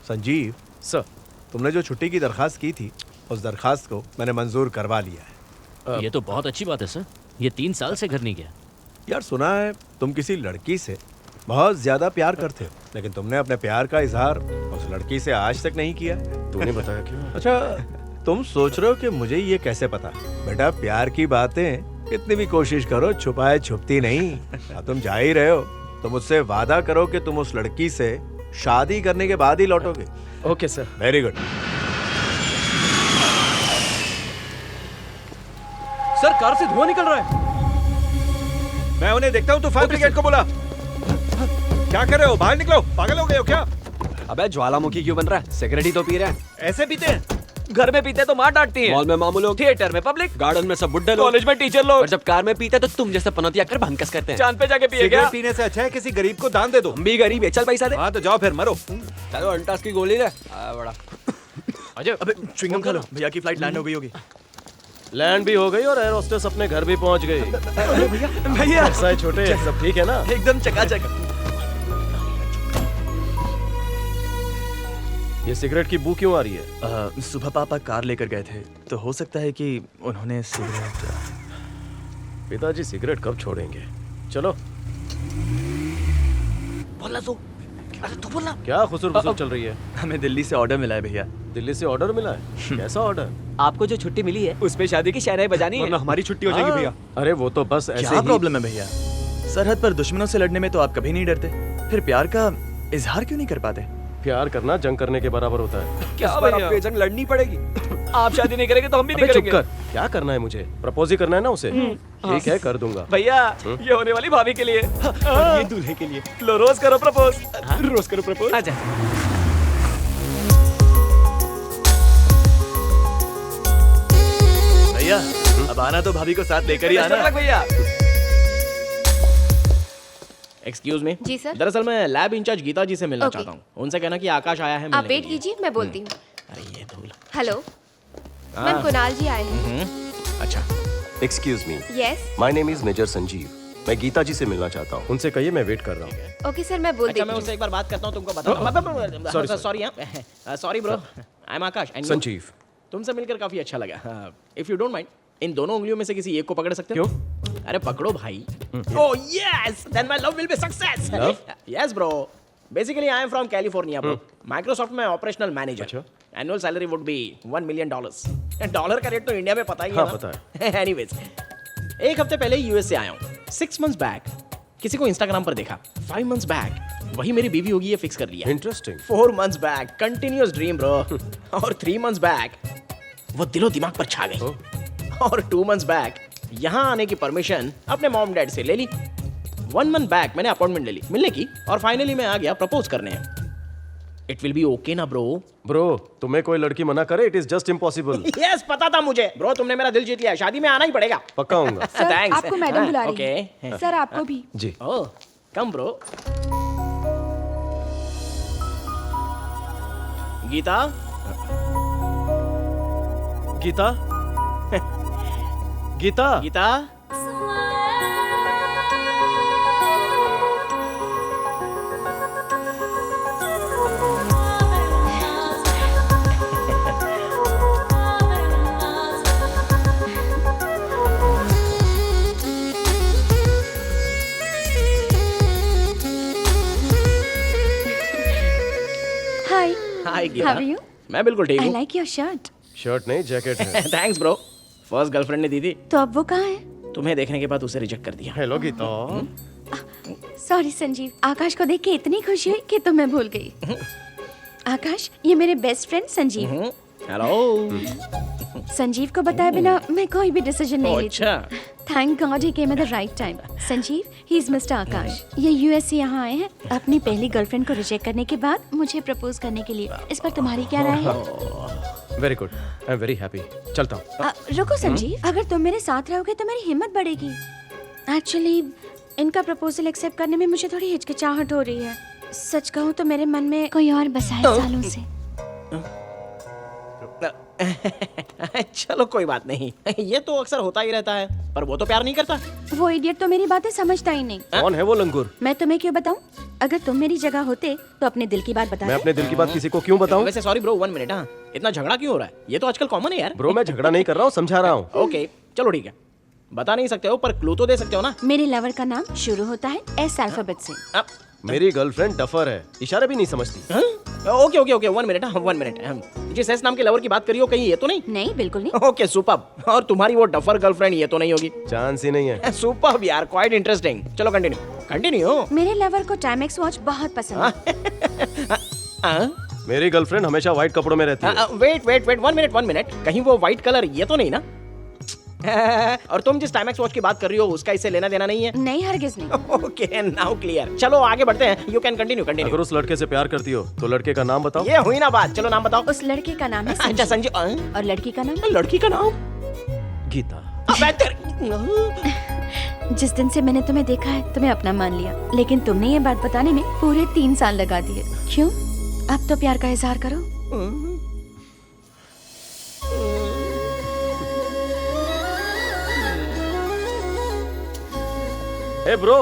Sanjeev sir, तुमने जो छुट्टी की दरखास्त की थी उस दरखास्त को मैंने मंजूर करवा लिया है। ये तो बहुत अच्छी बात है सर। ये 3 साल से घर नहीं गया। यार सुना है तुम किसी लड़की से बहुत ज्यादा प्यार करते हो, लेकिन तुमने अपने प्यार का इजहार उस लड़की से आज तक नहीं किया। तूने बताया क्यों? अच्छा, तुम सोच रहे हो कि मुझे ये कैसे पता? बेटा, प्यार की बातें कितनी भी कोशिश करो छुपाए छुपती नहीं। अब तुम जा ही रहे हो तो मुझसे वादा करो कि तुम उस लड़की से शादी करने के बाद ही लौटोगे। Okay sir. Very good. Sir, car से धुआं निकल रहा है। मैं उन्हें देखता हूँ तो फायर ब्रिगेड को बुला। क्या कर रहे हो? बाहर निकलो, पागल हो गए हो क्या? अबे ज्वालामुखी क्यों बन रहा है? सिगरेट ही तो पी रहे हैं। ऐसे पीते हैं? घर में पीते तो मार डांटती है, मॉल में मामू लोग, थिएटर में पब्लिक, गार्डन में सब बुड्ढे लोग, कॉलेज में टीचर लोग, और जब कार में पीते तो तुम जैसे पनौतिया कर भंकस करते हैं। चांद पे जाके पिए क्या? पीने से अच्छा है किसी गरीब को दान दे दो। हम भी गरीब है, चल पैसा दे। हाँ तो जाओ फिर मरो। चलो अंटास की गोली ले। बड़ा अजय, अबे च्युइंगम खा लो, भैया की फ्लाइट लैंड हो गई होगी। लैंड भी हो गई और एयर होस्टेस अपने घर भी पहुंच गई। भैया ऐसा है छोटे, सब ठीक है ना? एकदम चकाचक। ये सिगरेट की बू क्यों आ रही है? सुबह पापा कार लेकर गए थे तो हो सकता है कि उन्होंने सिगरेट। पिताजी सिगरेट कब छोड़ेंगे? चलो। बोला तो, अरे तू बोला। क्या खुसुर फुसुर चल रही है? हमें दिल्ली से ऑर्डर मिला है भैया। दिल्ली से ऑर्डर मिला है? कैसा ऑर्डर? आपको जो छुट्टी मिली है उसमें शादी की शहनाई बजानी है, वरना हमारी छुट्टी हो जाएगी भैया। अरे वो तो बस ऐसे क्या ही। प्रॉब्लम है भैया? सरहद पर दुश्मनों से लड़ने में तो आप कभी नहीं डरते, फिर प्यार का इजहार क्यों नहीं कर पाते? प्यार करना जंग करने के बराबर होता है। क्या भैया? आपको जंग लड़नी पड़ेगी। आप शादी नहीं करेंगे तो हम भी नहीं अबे चुप करेंगे। कर। क्या करना है मुझे? प्रपोज ही करना है ना उसे? ठीक है, कर दूंगा। भैया ये होने वाली भाभी के लिए, ये दूल्हे के लिए। लो रोज करो प्रपोज, रोज करो प्रपोज। आजा। भैया अब आना तो भाभी को साथ लेकर ही आना। भैया एक्सक्यूज मी। जी सर। दरअसल मैं लैब इंचार्ज गीता जी से मिलना ओके। चाहता हूँ। उनसे कहना कि आकाश आया है आप मिलने वेट के लिए। कीजिए, मैं बोलती हूँ। अरे ये धूल। हेलो मैम, कुणाल जी आए हैं। अच्छा, excuse me, yes. My name is major Sanjeev. मैं गीता जी से मिलना चाहता हूँ। उनसे कहिए मैं वेट कर रहा हूँ। ओके सर, मैं बोल अच्छा देती मैं हूँ। उससे एक बार बात करता हूँ, तुमको बता। सॉरी ब्रो, आई एम आकाश। संजीव। तुमसे मिलकर काफी अच्छा लगा। इफ यू डोंट माइंड, इन दोनों उंगलियों में से किसी एक को पकड़ सकते हो? क्यों? अरे पकड़ो भाई। Oh yes, then my love will be success. Love? Yes bro, basically I am from California bro. Microsoft में ऑपरेशनल मैनेजर। अच्छा। Annual salary would be $1 million। Dollar का रेट तो इंडिया में पता ही है हाँ, ना? पता है। एनीवेज, एक हफ्ते पहले यूएस से आया हूँ। 6 months बैक किसी को इंस्टाग्राम पर देखा। 5 months बैक वही मेरी बीवी होगी, ये फिक्स कर लिया। Interesting. 4 months back continuous dream bro. और 3 months बैक वो दिलो दिमाग पर छा गई। और 2 months बैक यहाँ आने की परमिशन अपने मॉम डैड से ले ली। 1 month बैक मैंने अपॉइंटमेंट ले ली मिलने की, और फाइनली मैं आ गया प्रपोज करने। इट विल बी ओके ना ब्रो? ब्रो, तुम्हें कोई लड़की मना करे, it is just impossible. Yes, पता था मुझे ब्रो, तुमने मेरा दिल जीत लिया। शादी में आना ही पड़ेगा। पक्का आऊंगा। Sir, Thanks. आपको मैडम बुला रही ओके। है। सर, आपको भी। जी। Oh, come bro. Geeta, Geeta. Geeta. Geeta. Hi. Hi Geeta. How are you? मैं बिल्कुल ठीक आई हूँ। Like your shirt. शर्ट नहीं, जैकेट है। Thanks bro. फर्स्ट गर्लफ्रेंड ने दी थी, तो अब वो कहाँ है? तुम्हें देखने के बाद उसे रिजेक्ट कर दिया। हेलो गीता। सॉरी संजीव, आकाश को देख के इतनी खुशी हुई कि तुम्हें भूल गई। आकाश, ये मेरे best friend Sanjeev. Hello. Sanjeev को बताए बिना मैं कोई भी डिसीजन नहीं लेती। अच्छा। Thank god he came at the right time. Sanjeev, he is mister Aakash. ये यूएस से यहाँ आए हैं अपनी पहली गर्लफ्रेंड को रिजेक्ट करने के बाद मुझे प्रपोज करने के लिए। इस पर तुम्हारी क्या राय है? Very good, I am very happy. चलता हूँ। रुको संजीव, अगर तुम मेरे साथ रहोगे तो मेरी हिम्मत बढ़ेगी। एक्चुअली इनका प्रपोजल एक्सेप्ट करने में मुझे थोड़ी हिचकिचाहट हो रही है। सच कहूँ तो मेरे मन में कोई और बसा है सालों से। चलो कोई बात नहीं, ये तो अक्सर होता ही रहता है, पर वो तो प्यार नहीं करता। वो इडियट तो मेरी बातें समझता ही नहीं। कौन है वो लंगूर? मैं तुम्हें क्यों बताऊं? अगर तुम मेरी जगह होते तो अपने दिल की बात बता मैं दे। अपने दिल की बात किसी को क्यों बताऊं? वैसे सॉरी ब्रो, 1 मिनट। हाँ, इतना झगड़ा क्यों हो रहा है? ये तो आजकल कॉमन है यार। ब्रो मैं झगड़ा नहीं कर रहा हूँ, समझा रहा हूँ। ओके चलो ठीक है, बता नहीं सकते हो पर क्लू तो दे सकते हो ना। मेरे लवर का नाम शुरू होता है एस अल्फाबेट से। अब मेरी गर्लफ्रेंड डफर है, इशारे भी नहीं समझती। हाँ? Okay okay okay 1 minute. हाँ 1 मिनट। जिस एस नाम के लवर की बात करी हो कहीं ये तो नहीं? नहीं, बिल्कुल नहीं। Okay superb. और तुम्हारी वो डफर गर्लफ्रेंड ये तो नहीं होगी? चांस ही नहीं है। सुपर्ब यार, क्वाइट इंटरेस्टिंग। चलो कंटिन्यू कंटिन्यू। मेरे लवर को टाइमेक्स वॉच बहुत पसंद है। मेरी गर्लफ्रेंड हमेशा व्हाइट कपड़ों में रहती है। Wait wait wait 1 minute. कहीं वो व्हाइट कलर ये तो नहीं ना? और तुम जिस टाइमेक्स वॉच की बात कर रही हो उसका इससे लेना देना नहीं है? नहीं, हरगिज नहीं। Okay now clear. चलो आगे बढ़ते हैं, यू कैन कंटिन्यू अगर कंटिन्यू। उस लड़के से प्यार करती हो तो लड़के का नाम बताओ। ये हुई ना बात, चलो नाम बताओ। उस लड़के का नाम है अच्छा संजय। संजय। और लड़की का नाम? लड़की का नाम गीता। जिस दिन से मैंने तुम्हें देखा है तुम्हें अपना मान लिया, लेकिन तुमने ये बात बताने में पूरे 3 साल लगा दिए। क्यों? अब तो प्यार का इजहार करो। ए ब्रो,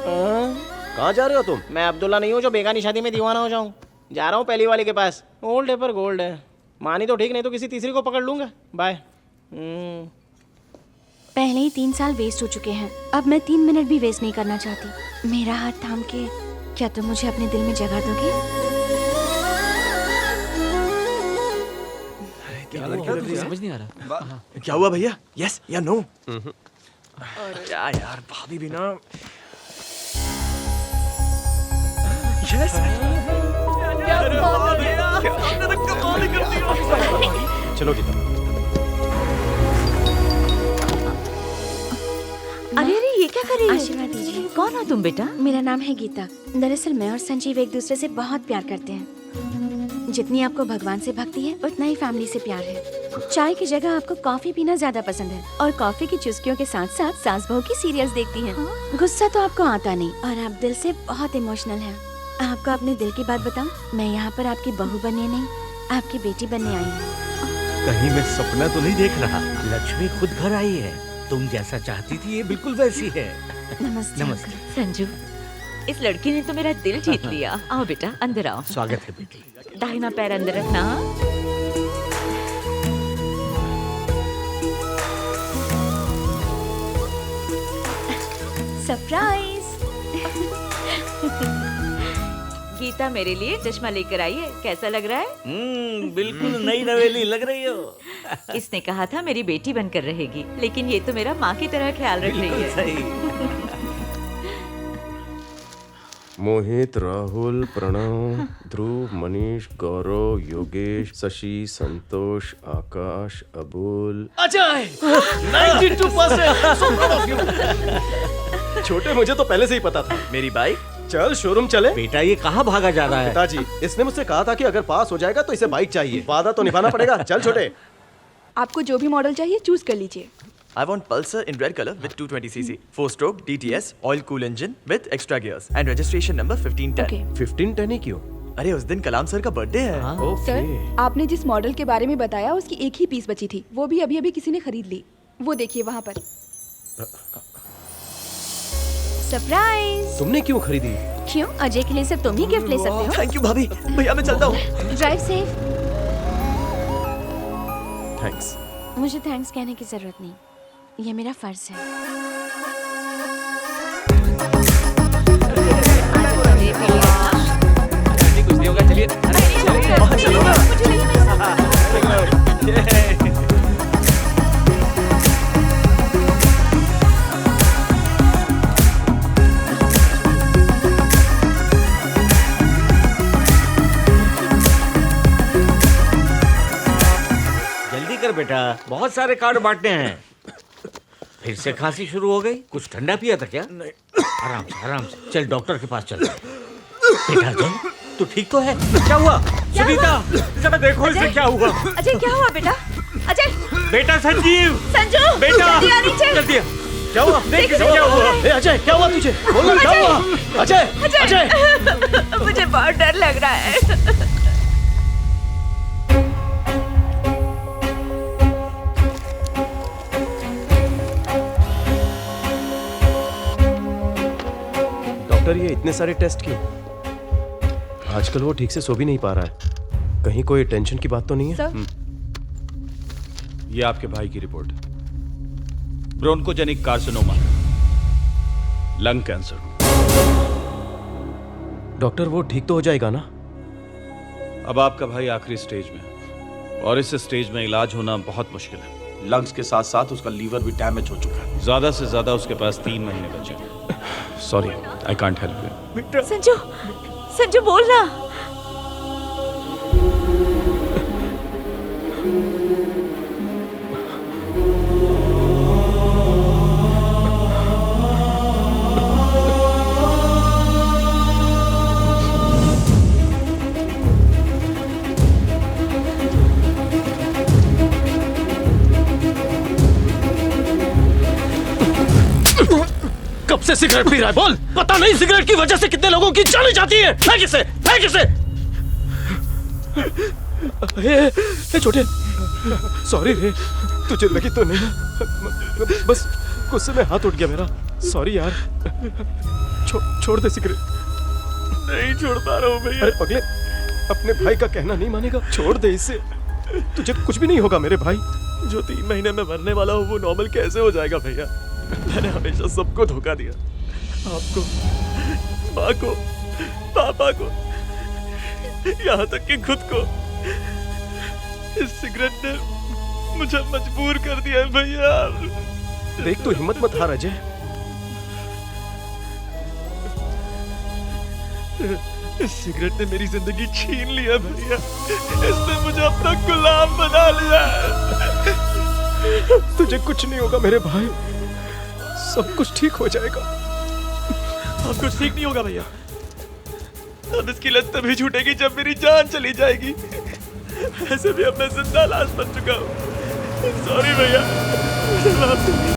कहाँ जा रहे हो तुम? मैं अब्दुल्ला नहीं हूँ जो बेगानी शादी में दीवाना हो जाऊँ। जा रहा हूँ पहली वाले के पास। ओल्ड है पर गोल्ड है। मानी तो ठीक, नहीं तो किसी तीसरी को पकड़ लूंगा। बाय। पहले ही 3 साल वेस्ट हो चुके हैं, अब मैं 3 मिनट भी वेस्ट नहीं करना चाहती। मेरा हाथ थाम के क्या तुम मुझे अपने दिल में जगह दोगे? समझ नहीं आ रहा। क्या हुआ भैया? यस या नो? क्या यार, भाभी भी ना। यस। चलो गीता। अरे अरे ये क्या कर रही है? आशीर्वाद दीजिए। कौन हो तुम बेटा? मेरा नाम है गीता। दरअसल मैं और संजीव एक दूसरे से बहुत प्यार करते हैं। जितनी आपको भगवान से भक्ति है उतना ही फैमिली से प्यार है। चाय की जगह आपको कॉफी पीना ज्यादा पसंद है और कॉफी की चुस्कियों के साथ साथ सास बहू की सीरियल्स देखती हैं। गुस्सा तो आपको आता नहीं और आप दिल से बहुत इमोशनल हैं। आपको अपने दिल की बात बताऊं, मैं यहाँ पर आपकी बहू बनने नहीं, आपकी बेटी बनने आई हूँ। कहीं मैं सपना तो नहीं देख रहा? लक्ष्मी खुद घर आई है। तुम जैसा चाहती थी ये बिल्कुल वैसी है। नमस्ते। नमस्ते। संजू, इस लड़की ने तो मेरा दिल जीत लिया। आओ बेटा अंदर आओ। स्वागत है बेटी। दाहिना पैर अंदर रखना। सरप्राइज। गीता मेरे लिए चश्मा लेकर आई है, कैसा लग रहा है? बिल्कुल नई नवेली लग रही हो। इसने कहा था मेरी बेटी बनकर रहेगी, लेकिन ये तो मेरा माँ की तरह ख्याल रख रही है। सही। मोहित, राहुल, प्रणव, ध्रुव, मनीष, गौरव, योगेश, शशि, संतोष, आकाश, Abul. Ajay 92%। So proud of you। छोटे मुझे तो पहले से ही पता था। मेरी बाइक। चल शोरूम चले। बेटा ये कहाँ भागा जा रहा है? पिताजी, इसने मुझसे कहा था कि अगर पास हो जाएगा तो इसे बाइक चाहिए। वादा तो निभाना पड़ेगा। चल छोटे। आपको जो भी मॉडल चाहिए चूज कर लीजिए। I want Pulsar in red color with 220cc, 4-stroke DTS, oil-cool engine with extra gears and registration number 1510. Okay 1510 ही क्यों? अरे उस दिन कलाम सर का बर्थडे है। सर, आपने जिस मॉडल के बारे में बताया उसकी एक ही पीस बची थी, वो भी अभी अभी किसी ने खरीद ली। वो देखिए वहाँ पर। सरप्राइज। तुमने क्यों खरीदी? क्यों? अजय के लिए सिर्फ तुम ही गिफ्ट ले सकते हो। थैंक यू भाभी। भैया मैं चलता हूँ। Drive safe. थैंक्स। मुझे थैंक्स कहने की जरूरत नहीं, ये मेरा फर्ज है। जल्दी कर बेटा, बहुत सारे कार्ड बांटने हैं। फिर से खांसी शुरू हो गई? कुछ ठंडा पिया था क्या? नहीं। आराम से चल डॉक्टर के पास चल। बेटा अजय, तू ठीक तो है? क्या हुआ? सुनीता, जरा देखो इसे क्या हुआ। अजय क्या हुआ बेटा? अजय। बेटा संजीव। संजू। बेटा जल्दी आ नीचे। जल्दी। क्या हुआ? देख इसे क्या हुआ? ए अजय, क्या हुआ तुझे? बोल ना क्या हुआ? अजय, अजय। मुझे बहुत डर लग रहा है। इतने सारे टेस्ट क्यों? आजकल वो ठीक से सो भी नहीं पा रहा है। कहीं कोई टेंशन की बात तो नहीं है? सर ये आपके भाई की रिपोर्ट है। Bronchogenic carcinoma, lung cancer. Doctor वो ठीक तो हो जाएगा ना? अब आपका भाई आखिरी स्टेज में है और इस स्टेज में इलाज होना बहुत मुश्किल है। लंग्स के साथ साथ उसका लीवर भी डैमेज हो चुका है। ज्यादा से ज्यादा उसके पास 3 महीने बचे हैं। Sorry, I can't help you. Sanju, Sanju बोल ना। कब से सिगरेट पी रहा है? बोल। पता नहीं सिगरेट की वजह से कितने लोगों की जान जाती है। फेंक इसे, फेंक इसे। ए छोटे, सॉरी रे, तुझे लगी तो नहीं? बस गुस्से में हाथ उठ गया मेरा। सॉरी यार। छोड़ दे सिगरेट। नहीं छोड़ पा रहा हूँ भैया। अरे पगले, अपने भाई का कहना नहीं मानेगा? छोड़ दे इसे, तुझे कुछ भी नहीं होगा मेरे भाई। जो 3 महीने में मरने वाला हूँ वो नॉर्मल कैसे हो जाएगा भैया? मैंने हमेशा सबको धोखा दिया, आपको, माँ को, पापा को, यहाँ तक कि खुद को। इस सिगरेट ने मुझे मजबूर कर दिया है भैया। देख तू हिम्मत मत हार अजय। इस सिगरेट ने मेरी जिंदगी छीन लिया भैया। इसने मुझे अपना गुलाम बना लिया। तुझे कुछ नहीं होगा मेरे भाई, सब कुछ ठीक हो जाएगा। अब कुछ ठीक नहीं होगा भैया। अब इसकी लत तभी छूटेगी जब मेरी जान चली जाएगी। ऐसे भी अब मैं जिंदा लाश बन चुका हूँ। सॉरी भैया, मुझे माफ कर दीजिए।